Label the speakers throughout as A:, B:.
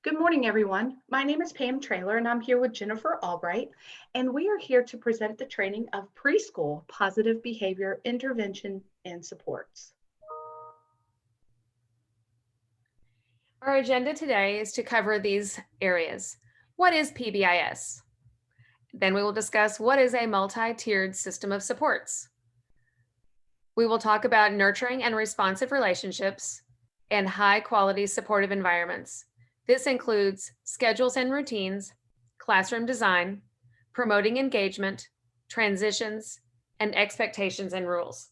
A: Good morning, everyone. My name is Pam Traylor, and I'm here with Jennifer Albright, and we are here to present the training of preschool positive behavior intervention and supports.
B: Our agenda today is to cover these areas. What is PBIS? Then we will discuss what is a multi-tiered system of supports. We will talk about nurturing and responsive relationships and high-quality supportive environments. This includes schedules and routines, classroom design, promoting engagement, transitions, and expectations and rules.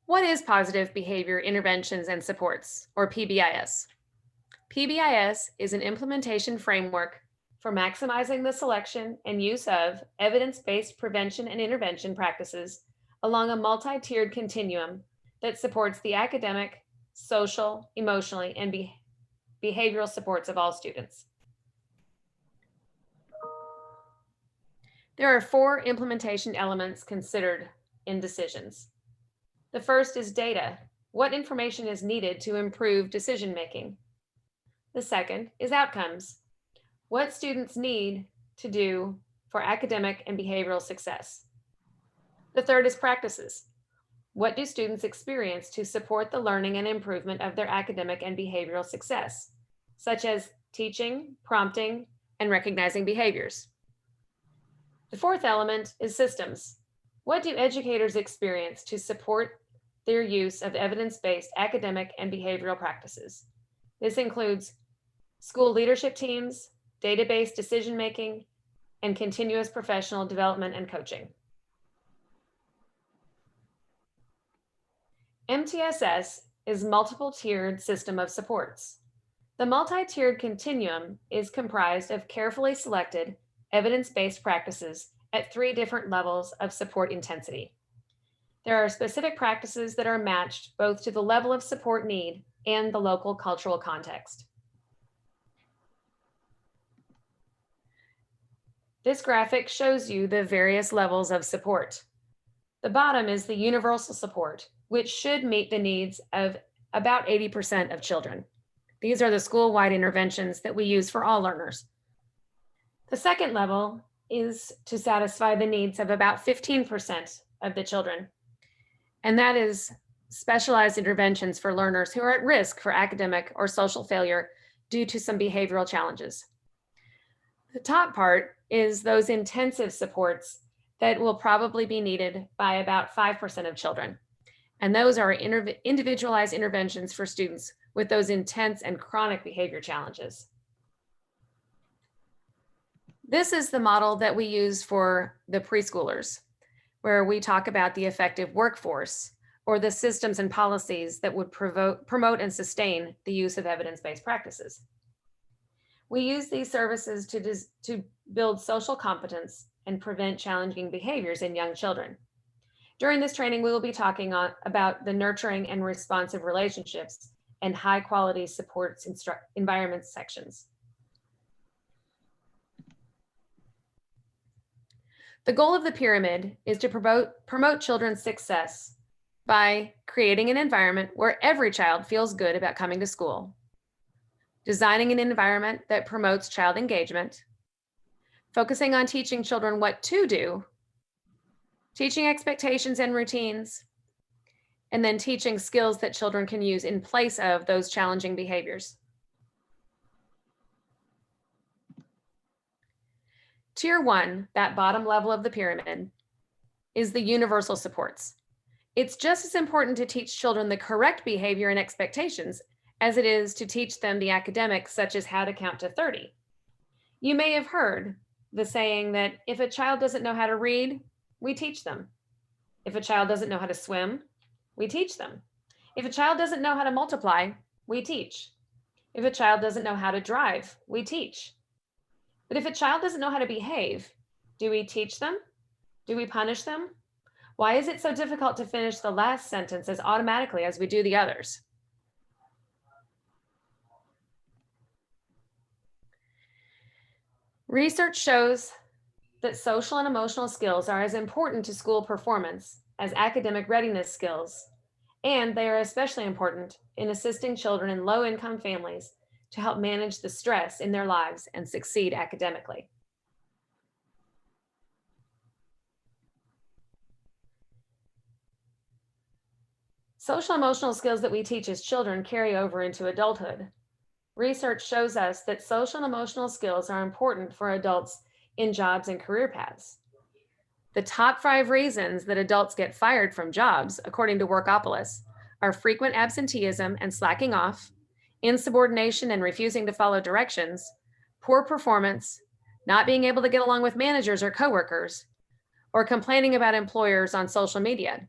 B: What is positive behavior interventions and supports, or PBIS? PBIS is an implementation framework for maximizing the selection and use of evidence-based prevention and intervention practices along a multi-tiered continuum that supports the academic, social, emotionally, and behavioral supports of all students. There are 4 implementation elements considered in decisions. The first is data. What information is needed to improve decision-making? The second is outcomes. What students need to do for academic and behavioral success? The third is practices. What do students experience to support the learning and improvement of their academic and behavioral success, such as teaching, prompting, and recognizing behaviors? The fourth element is systems. What do educators experience to support their use of evidence-based academic and behavioral practices? This includes school leadership teams, data-based decision-making, and continuous professional development and coaching. MTSS is a multiple-tiered system of supports. The multi-tiered continuum is comprised of carefully selected evidence-based practices at 3 different levels of support intensity. There are specific practices that are matched both to the level of support need and the local cultural context. This graphic shows you the various levels of support. The bottom is the universal support, which should meet the needs of about 80% of children. These are the school-wide interventions that we use for all learners. The second level is to satisfy the needs of about 15% of the children, and that is specialized interventions for learners who are at risk for academic or social failure due to some behavioral challenges. The top part is those intensive supports that will probably be needed by about 5% of children. And those are individualized interventions for students with those intense and chronic behavior challenges. This is the model that we use for the preschoolers, where we talk about the effective workforce or the systems and policies that would promote and sustain the use of evidence-based practices. We use these services to build social competence and prevent challenging behaviors in young children. During this training, we will be talking about the nurturing and responsive relationships and high quality supports environments sections. The goal of the pyramid is to promote children's success by creating an environment where every child feels good about coming to school, designing an environment that promotes child engagement, focusing on teaching children what to do, teaching expectations and routines, and then teaching skills that children can use in place of those challenging behaviors. Tier 1, that bottom level of the pyramid, is the universal supports. It's just as important to teach children the correct behavior and expectations as it is to teach them the academics, such as how to count to 30. You may have heard the saying that if a child doesn't know how to read, we teach them. If a child doesn't know how to swim, we teach them. If a child doesn't know how to multiply, we teach. If a child doesn't know how to drive, we teach. But if a child doesn't know how to behave, do we teach them? Do we punish them? Why is it so difficult to finish the last sentence as automatically as we do the others? Research shows that social and emotional skills are as important to school performance as academic readiness skills and they are especially important in assisting children in low-income families to help manage the stress in their lives and succeed academically. Social emotional skills that we teach as children carry over into adulthood. Research shows us that social and emotional skills are important for adults in jobs and career paths. The top 5 reasons that adults get fired from jobs, according to Workopolis, are frequent absenteeism and slacking off, insubordination and refusing to follow directions, poor performance, not being able to get along with managers or coworkers, or complaining about employers on social media.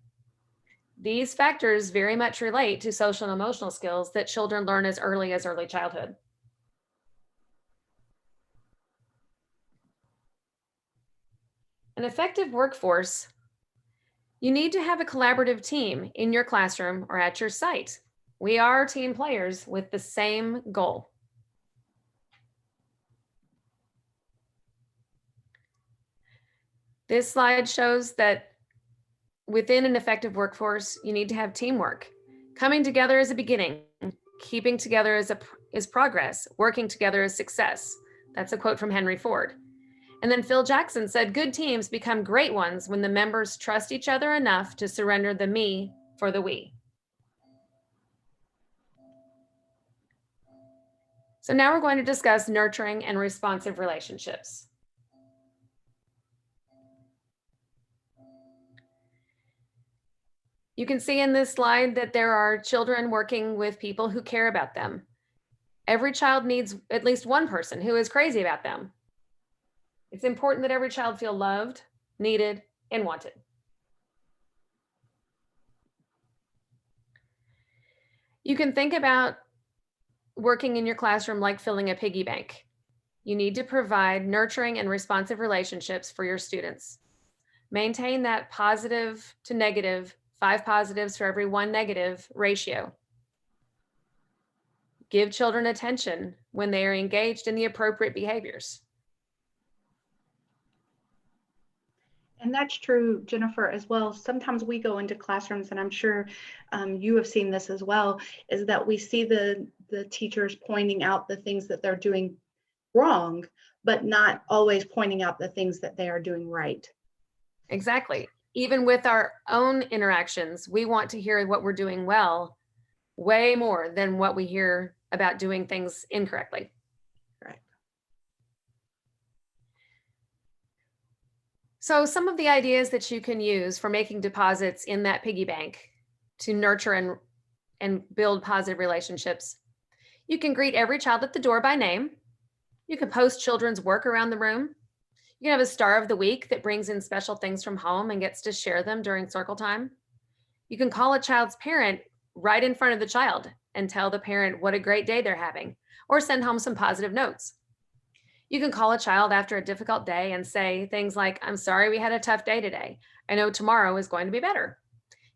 B: These factors very much relate to social and emotional skills that children learn as early childhood. An effective workforce, you need to have a collaborative team in your classroom or at your site. We are team players with the same goal. This slide shows that within an effective workforce, you need to have teamwork. Coming together is a beginning. Keeping together is progress. Working together is success. That's a quote from Henry Ford. And then Phil Jackson said, good teams become great ones when the members trust each other enough to surrender the me for the we. So now we're going to discuss nurturing and responsive relationships. You can see in this slide that there are children working with people who care about them. Every child needs at least one person who is crazy about them. It's important that every child feel loved, needed, and wanted. You can think about working in your classroom like filling a piggy bank. You need to provide nurturing and responsive relationships for your students. Maintain that positive to negative, 5 positives for every 1 negative ratio. Give children attention when they are engaged in the appropriate behaviors.
A: And that's true, Jennifer, as well. Sometimes we go into classrooms, and I'm sure you have seen this as well, is that we see the teachers pointing out the things that they're doing wrong, but not always pointing out the things that they are doing right.
B: Exactly. Even with our own interactions, we want to hear what we're doing well way more than what we hear about doing things incorrectly.
A: Right.
B: So some of the ideas that you can use for making deposits in that piggy bank to nurture and build positive relationships. You can greet every child at the door by name. You can post children's work around the room. You can have a star of the week that brings in special things from home and gets to share them during circle time. You can call a child's parent right in front of the child and tell the parent what a great day they're having, or send home some positive notes. You can call a child after a difficult day and say things like, I'm sorry we had a tough day today. I know tomorrow is going to be better.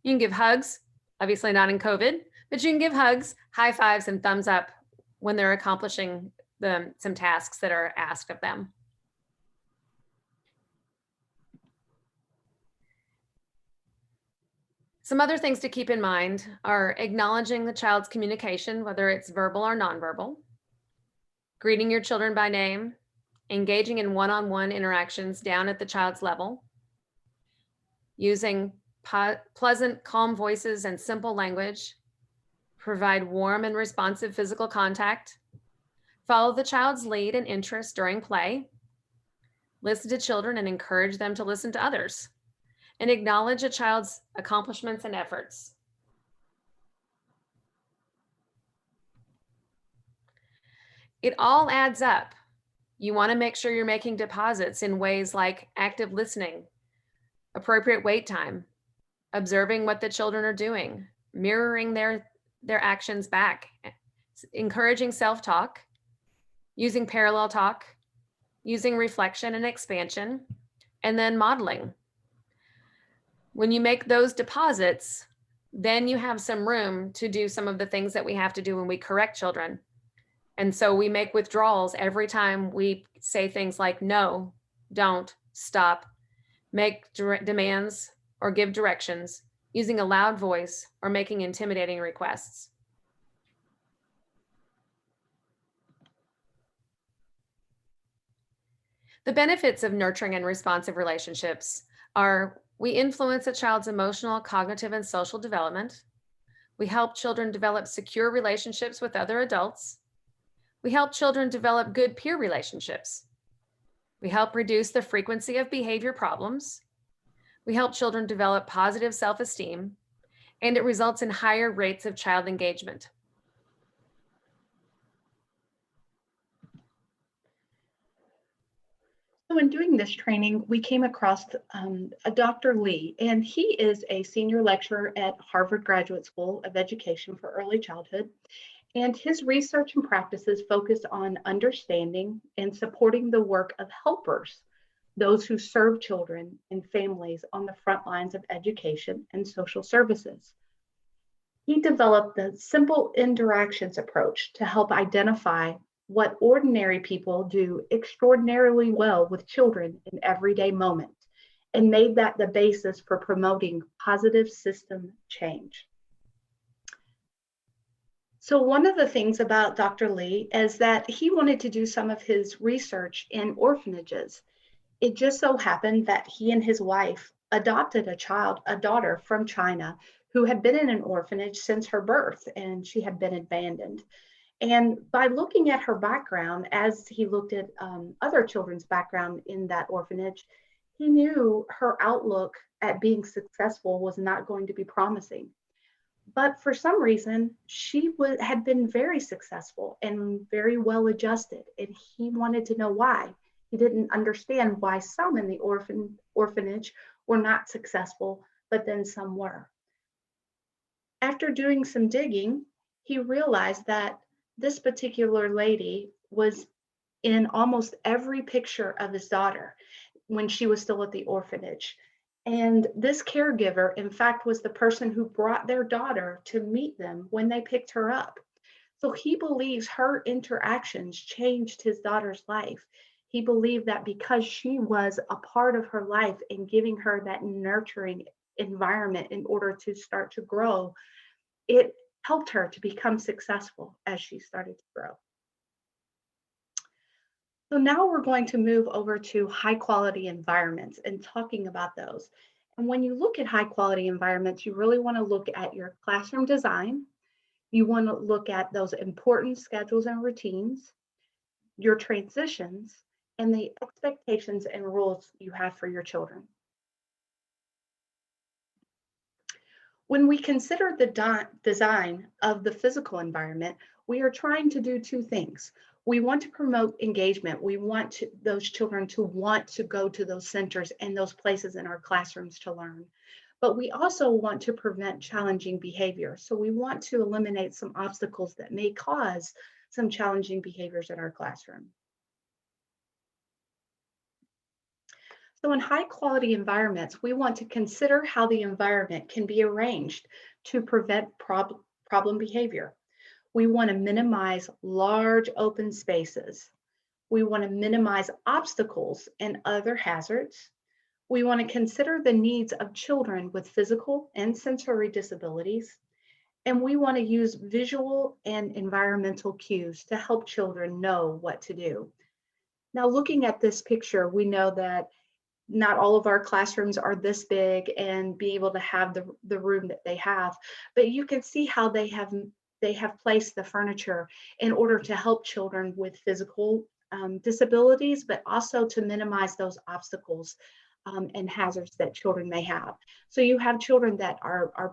B: You can give hugs, obviously not in COVID, but you can give hugs, high fives, and thumbs up when they're accomplishing some tasks that are asked of them. Some other things to keep in mind are acknowledging the child's communication, whether it's verbal or nonverbal, greeting your children by name, engaging in one-on-one interactions down at the child's level, using pleasant, calm voices and simple language, provide warm and responsive physical contact, follow the child's lead and interest during play, listen to children and encourage them to listen to others, and acknowledge a child's accomplishments and efforts. It all adds up. You want to make sure you're making deposits in ways like active listening, appropriate wait time, observing what the children are doing, mirroring their actions back, encouraging self-talk, using parallel talk, using reflection and expansion, and then modeling. When you make those deposits, then you have some room to do some of the things that we have to do when we correct children. And so we make withdrawals every time we say things like no, don't, stop, make demands or give directions. using a loud voice, or making intimidating requests. The benefits of nurturing and responsive relationships are we influence a child's emotional, cognitive, and social development. We help children develop secure relationships with other adults. We help children develop good peer relationships. We help reduce the frequency of behavior problems. We help children develop positive self-esteem, and it results in higher rates of child engagement.
A: So in doing this training, we came across a Dr. Lee, and he is a senior lecturer at Harvard Graduate School of Education for Early Childhood. And his research and practices focus on understanding and supporting the work of helpers, those who serve children and families on the front lines of education and social services. He developed the simple interactions approach to help identify what ordinary people do extraordinarily well with children in everyday moments, and made that the basis for promoting positive system change. So one of the things about Dr. Lee is that he wanted to do some of his research in orphanages. It just so happened that he and his wife adopted a daughter from China who had been in an orphanage since her birth, and she had been abandoned. And by looking at her background, as he looked at other children's background in that orphanage, he knew her outlook at being successful was not going to be promising. But for some reason, she had been very successful and very well adjusted, and he wanted to know why. He didn't understand why some in the orphanage were not successful, but then some were. After doing some digging, he realized that this particular lady was in almost every picture of his daughter when she was still at the orphanage. And this caregiver, in fact, was the person who brought their daughter to meet them when they picked her up. So he believes her interactions changed his daughter's life. He believed that because she was a part of her life and giving her that nurturing environment in order to start to grow, it helped her to become successful as she started to grow. So now we're going to move over to high quality environments and talking about those. And when you look at high quality environments, you really want to look at your classroom design. You want to look at those important schedules and routines, your transitions, and the expectations and rules you have for your children. When we consider the design of the physical environment, we are trying to do two things. We want to promote engagement. We want those children to want to go to those centers and those places in our classrooms to learn. But we also want to prevent challenging behavior. So we want to eliminate some obstacles that may cause some challenging behaviors in our classroom. So in high quality environments, we want to consider how the environment can be arranged to prevent problem behavior. We want to minimize large open spaces. We want to minimize obstacles and other hazards. We want to consider the needs of children with physical and sensory disabilities. And we want to use visual and environmental cues to help children know what to do. Now, looking at this picture, we know that not all of our classrooms are this big and be able to have the room that they have, but you can see how they have placed the furniture in order to help children with physical disabilities, but also to minimize those obstacles and hazards that children may have. So you have children that are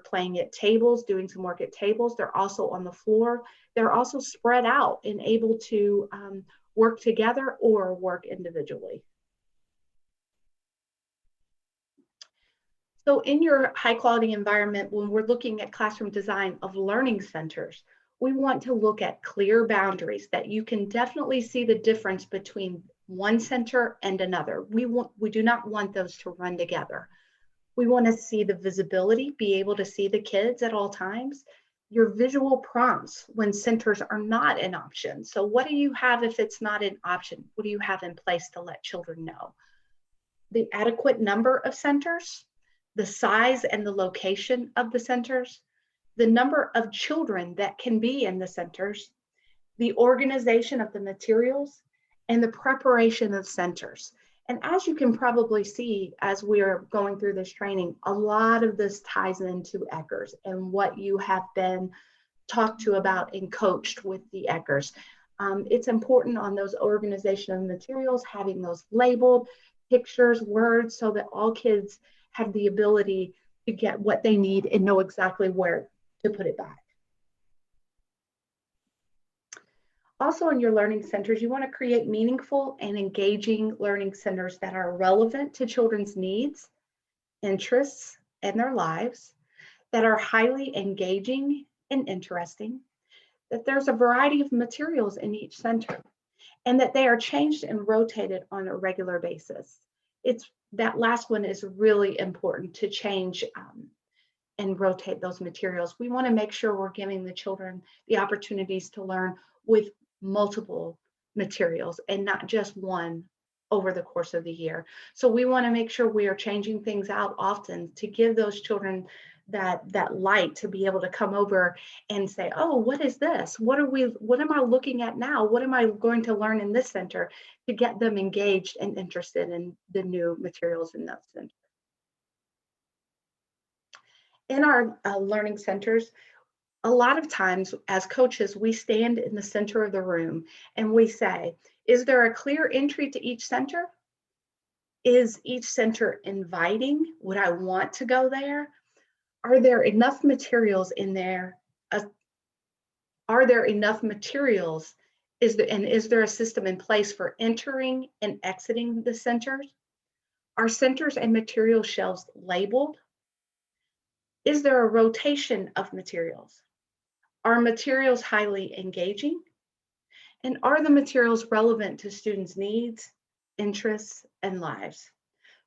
A: playing at tables, doing some work at tables. They're also on the floor. They're also spread out and able to work together or work individually. So in your high quality environment, when we're looking at classroom design of learning centers, we want to look at clear boundaries that you can definitely see the difference between one center and another. We do not want those to run together. We want to see the visibility, be able to see the kids at all times. Your visual prompts when centers are not an option. So what do you have if it's not an option? What do you have in place to let children know? The adequate number of centers, the size and the location of the centers, the number of children that can be in the centers, the organization of the materials, and the preparation of centers. And as you can probably see, as we are going through this training, a lot of this ties into ECHRS and what you have been talked to about and coached with the ECHRS. It's important on those organization of materials, having those labeled, pictures, words, so that all kids have the ability to get what they need and know exactly where to put it back. Also, in your learning centers, you want to create meaningful and engaging learning centers that are relevant to children's needs, interests, and their lives, that are highly engaging and interesting, that there's a variety of materials in each center, and that they are changed and rotated on a regular basis. It's that last one is really important, to change and rotate those materials. We want to make sure we're giving the children the opportunities to learn with multiple materials and not just one over the course of the year. So we want to make sure we are changing things out often to give those children that light to be able to come over and say, oh, what is this? What am I looking at now? What am I going to learn in this center, to get them engaged and interested in the new materials in that center. In our learning centers, a lot of times as coaches, we stand in the center of the room and we say, is there a clear entry to each center? Is each center inviting? Would I want to go there? Are there enough materials in there? Are there enough materials? Is there a system in place for entering and exiting the centers? Are centers and material shelves labeled? Is there a rotation of materials? Are materials highly engaging? And are the materials relevant to students' needs, interests, and lives?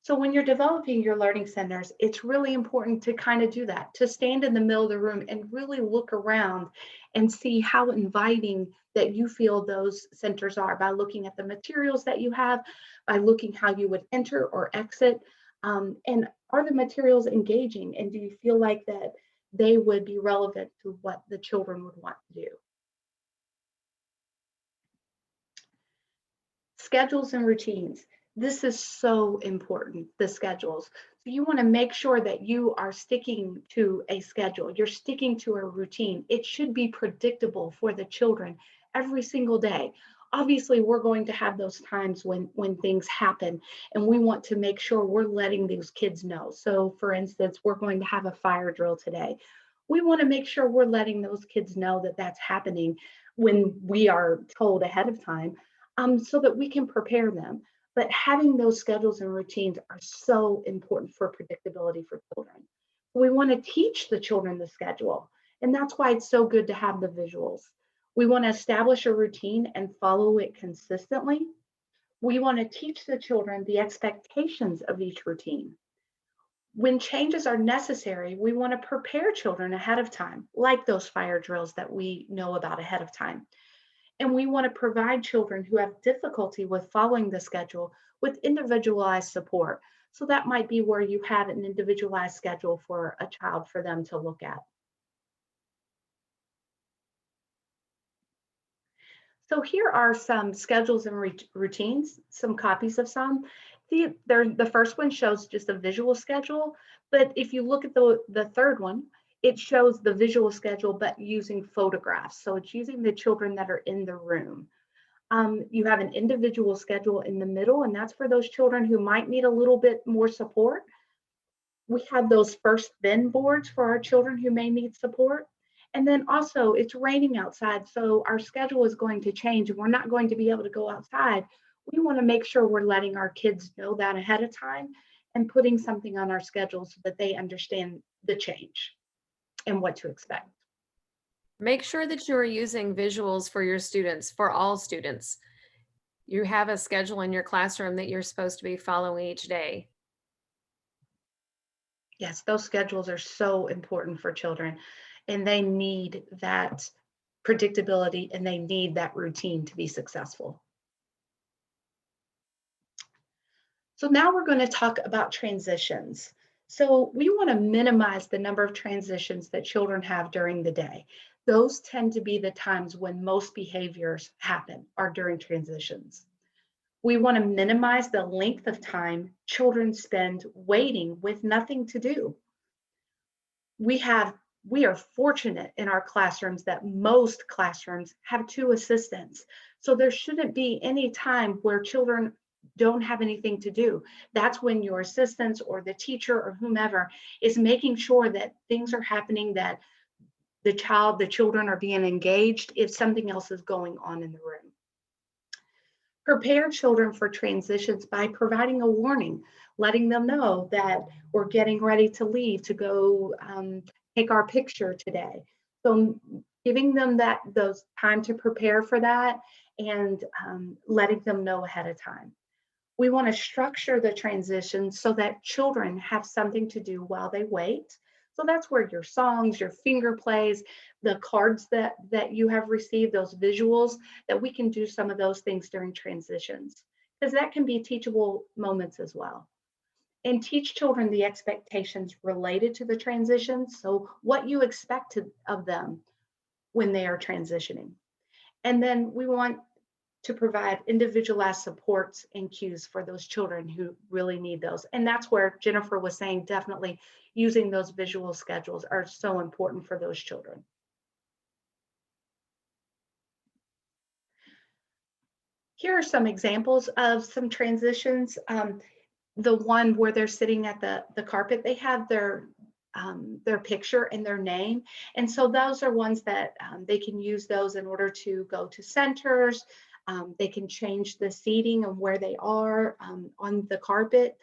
A: So when you're developing your learning centers, it's really important to kind of do that, to stand in the middle of the room and really look around and see how inviting that you feel those centers are, by looking at the materials that you have, by looking how you would enter or exit. And are the materials engaging? And do you feel like that they would be relevant to what the children would want to do? Schedules and routines. This is so important, the schedules. So you want to make sure that you are sticking to a schedule. You're sticking to a routine. It should be predictable for the children every single day. Obviously, we're going to have those times when things happen, and we want to make sure we're letting these kids know. So for instance, we're going to have a fire drill today. We want to make sure we're letting those kids know that that's happening when we are told ahead of time, so that we can prepare them. But having those schedules and routines are so important for predictability for children. We want to teach the children the schedule, and that's why it's so good to have the visuals. We want to establish a routine and follow it consistently. We want to teach the children the expectations of each routine. When changes are necessary, we want to prepare children ahead of time, like those fire drills that we know about ahead of time. And we want to provide children who have difficulty with following the schedule with individualized support. So that might be where you have an individualized schedule for a child for them to look at. So here are some schedules and routines, some copies of some. The first one shows just a visual schedule, but if you look at the third one, it shows the visual schedule, but using photographs. So it's using the children that are in the room. You have an individual schedule in the middle, and that's for those children who might need a little bit more support. We have those first then boards for our children who may need support. And then also it's raining outside, so our schedule is going to change and we're not going to be able to go outside. We want to make sure we're letting our kids know that ahead of time and putting something on our schedule so that they understand the change and what to expect.
B: Make sure that you are using visuals for your students, for all students. You have a schedule in your classroom that you're supposed to be following each day.
A: Yes, those schedules are so important for children, and they need that predictability and they need that routine to be successful. So now we're going to talk about transitions. So we want to minimize the number of transitions that children have during the day. Those tend to be the times when most behaviors happen are during transitions. We want to minimize the length of time children spend waiting with nothing to do. We have we are fortunate in our classrooms that most classrooms have two assistants. So there shouldn't be any time where children don't have anything to do. That's when your assistants or the teacher or whomever is making sure that things are happening, that the children are being engaged if something else is going on in the room. Prepare children for transitions by providing a warning, letting them know that we're getting ready to leave to go take our picture today. So giving them those time to prepare for that, and letting them know ahead of time. We want to structure the transition so that children have something to do while they wait. So that's where your songs, your finger plays, the cards that you have received, those visuals, that we can do some of those things during transitions, because that can be teachable moments as well. And teach children the expectations related to the transitions. So what you expect of them when they are transitioning. And then we want to provide individualized supports and cues for those children who really need those. And that's where Jennifer was saying definitely using those visual schedules are so important for those children. Here are some examples of some transitions. The one where they're sitting at the carpet, they have their picture and their name. And so those are ones that they can use those in order to go to centers. They can change the seating and where they are on the carpet.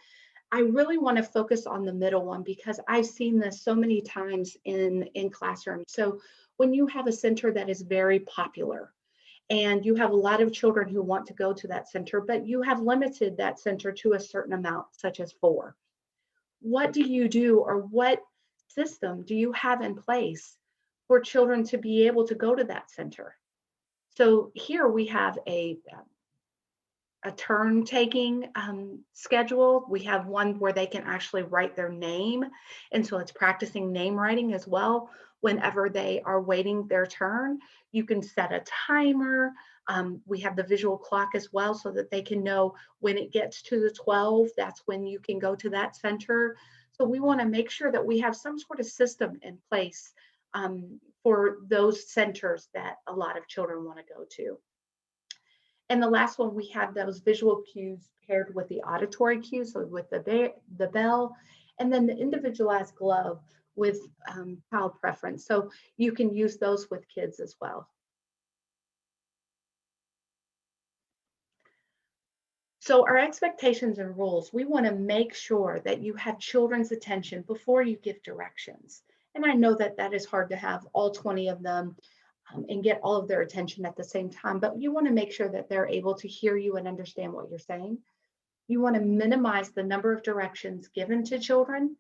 A: I really want to focus on the middle one because I've seen this so many times in classrooms. So when you have a center that is very popular and you have a lot of children who want to go to that center, but you have limited that center to a certain amount, such as 4. What do you do, or what system do you have in place for children to be able to go to that center? So here we have a turn taking schedule. We have one where they can actually write their name. And so it's practicing name writing as well. Whenever they are waiting their turn, you can set a timer. We have the visual clock as well so that they can know when it gets to the 12, that's when you can go to that center. So we want to make sure that we have some sort of system in place for those centers that a lot of children want to go to. And the last one, we have those visual cues paired with the auditory cues, so with the bell, and then the individualized glove with child preference. So you can use those with kids as well. So our expectations and rules, we want to make sure that you have children's attention before you give directions. And I know that that is hard to have all 20 of them and get all of their attention at the same time, but you want to make sure that they're able to hear you and understand what you're saying. You want to minimize the number of directions given to children,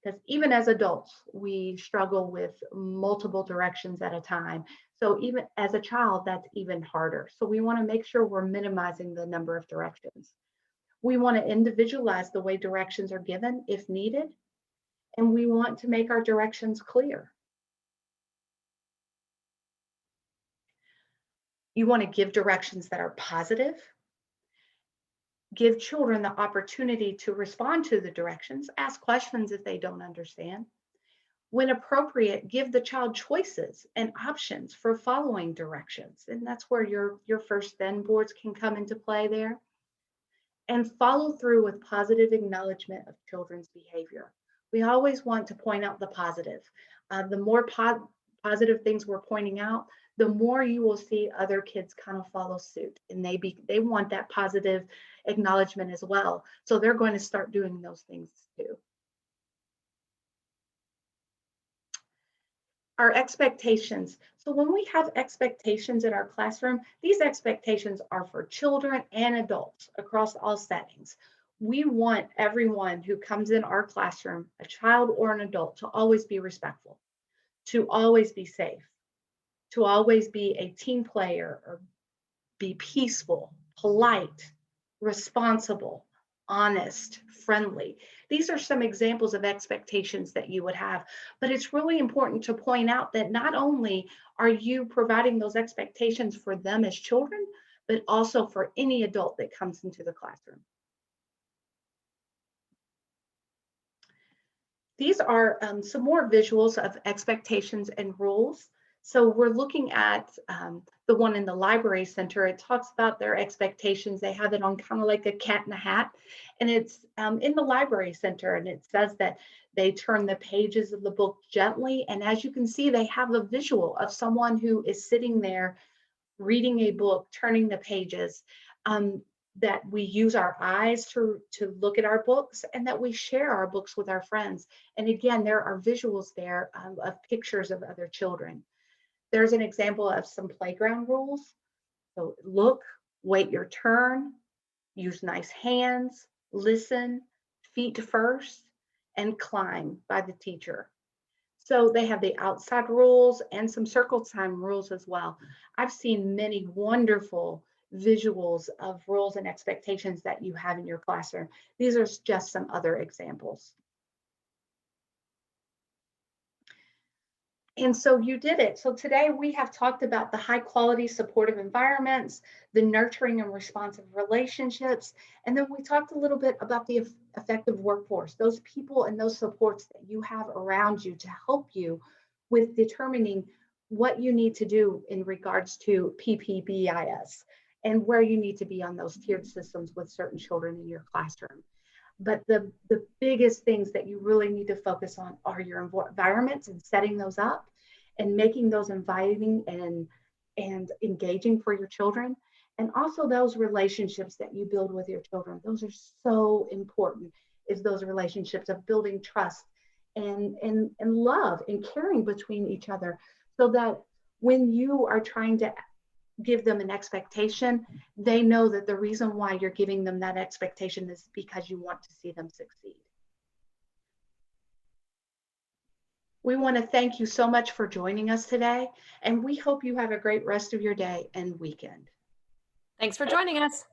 A: because even as adults, we struggle with multiple directions at a time. So even as a child, that's even harder. So we want to make sure we're minimizing the number of directions. We want to individualize the way directions are given if needed, and we want to make our directions clear. You want to give directions that are positive. Give children the opportunity to respond to the directions, ask questions if they don't understand. When appropriate, give the child choices and options for following directions. And that's where your first then boards can come into play there. And follow through with positive acknowledgement of children's behavior. We always want to point out the positive. The more positive things we're pointing out, the more you will see other kids kind of follow suit, and they want that positive acknowledgement as well. So they're going to start doing those things too. Our expectations. So when we have expectations in our classroom, these expectations are for children and adults across all settings. We want everyone who comes in our classroom, a child or an adult, to always be respectful, to always be safe, to always be a team player, or be peaceful, polite, responsible, honest, friendly. These are some examples of expectations that you would have, but it's really important to point out that not only are you providing those expectations for them as children, but also for any adult that comes into the classroom. These are some more visuals of expectations and rules. So we're looking at the one in the library center. It talks about their expectations. They have it on kind of like a cat in a hat. And it's in the library center. And it says that they turn the pages of the book gently. And as you can see, they have a visual of someone who is sitting there reading a book, turning the pages. That we use our eyes to look at our books, and that we share our books with our friends. And again, there are visuals there of pictures of other children. There's an example of some playground rules. So look, wait your turn, use nice hands, listen, feet first, and climb by the teacher. So they have the outside rules and some circle time rules as well. I've seen many wonderful visuals of rules and expectations that you have in your classroom. These are just some other examples. And so you did it. So today we have talked about the high quality supportive environments, the nurturing and responsive relationships, and then we talked a little bit about the effective workforce, those people and those supports that you have around you to help you with determining what you need to do in regards to PBIS and where you need to be on those tiered systems with certain children in your classroom. But the biggest things that you really need to focus on are your environments and setting those up and making those inviting and engaging for your children. And also those relationships that you build with your children. Those are so important, is those relationships of building trust and love and caring between each other, so that when you are trying to give them an expectation, they know that the reason why you're giving them that expectation is because you want to see them succeed. We want to thank you so much for joining us today, and we hope you have a great rest of your day and weekend.
B: Thanks for joining us.